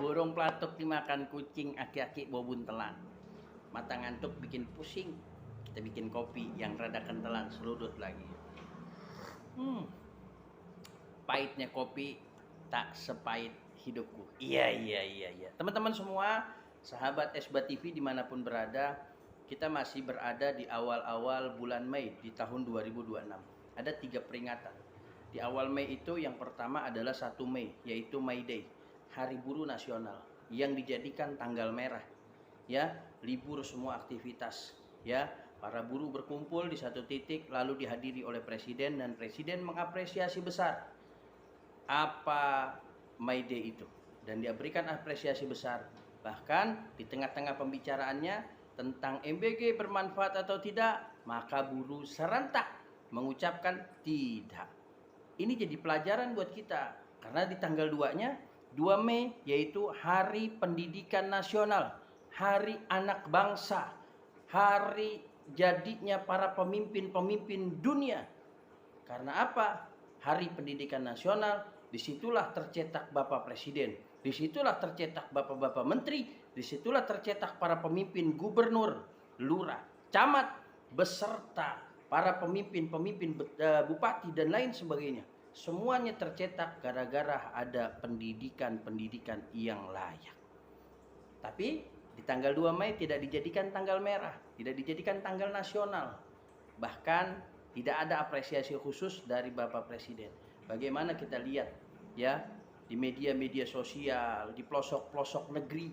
Burung pelatuk dimakan kucing, aki-aki bawa buntelan. Mata ngantuk bikin pusing, kita bikin kopi yang rada kentelan, seludut lagi. Pahitnya kopi tak sepahit hidupku. Iya. Teman-teman semua, sahabat Esba TV dimanapun berada, kita masih berada di awal-awal bulan Mei di tahun 2026. Ada 3 peringatan. Di awal Mei itu yang pertama adalah 1 Mei, yaitu May Day, Hari Buruh Nasional, yang dijadikan tanggal merah. Ya, libur semua aktivitas. Ya, para buruh berkumpul di satu titik lalu dihadiri oleh presiden, dan presiden mengapresiasi besar apa May Day itu dan dia berikan apresiasi besar. Bahkan di tengah-tengah pembicaraannya tentang MBG bermanfaat atau tidak, maka buruh serentak mengucapkan tidak. Ini jadi pelajaran buat kita, karena di tanggal 2-nya 2 Mei yaitu Hari Pendidikan Nasional, Hari Anak Bangsa, hari jadinya para pemimpin-pemimpin dunia. Karena apa? Hari Pendidikan Nasional, disitulah tercetak Bapak Presiden, disitulah tercetak Bapak-Bapak Menteri, disitulah tercetak para pemimpin gubernur, lurah, camat, beserta para pemimpin-pemimpin bupati dan lain sebagainya. Semuanya tercetak gara-gara ada pendidikan yang layak. Tapi di tanggal 2 Mei tidak dijadikan tanggal merah, tidak dijadikan tanggal nasional. Bahkan tidak ada apresiasi khusus dari Bapak Presiden. Bagaimana kita lihat ya di media-media sosial, di pelosok-pelosok negeri,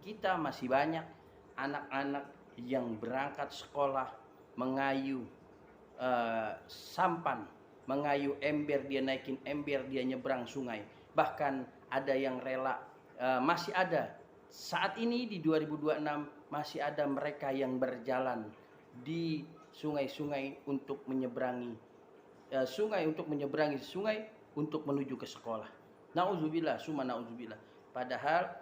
kita masih banyak anak-anak yang berangkat sekolah mengayu sampan, mengayu ember, dia naikin ember, dia nyebrang sungai. Bahkan ada yang rela, masih ada saat ini di 2026 masih ada mereka yang berjalan di sungai-sungai untuk menyeberangi sungai untuk menuju ke sekolah. Nauzubillah, summa nauzubillah. Padahal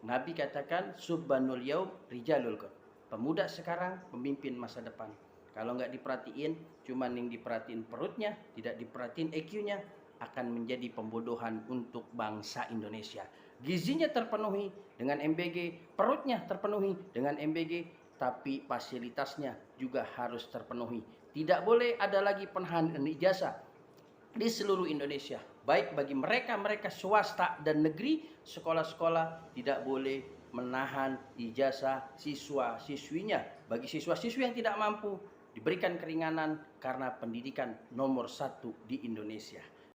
Nabi katakan subbanul yaum rijalul qad. Pemuda sekarang pemimpin masa depan. Kalau nggak diperhatiin, cuman yang diperhatiin perutnya, tidak diperhatiin EQ-nya, akan menjadi pembodohan untuk bangsa Indonesia. Gizinya terpenuhi dengan MBG, perutnya terpenuhi dengan MBG, tapi fasilitasnya juga harus terpenuhi. Tidak boleh ada lagi penahanan ijazah di seluruh Indonesia. Baik bagi mereka swasta dan negeri, sekolah-sekolah tidak boleh menahan ijazah siswa-siswinya. Bagi siswa-siswi yang tidak mampu, diberikan keringanan karena pendidikan nomor 1 di Indonesia.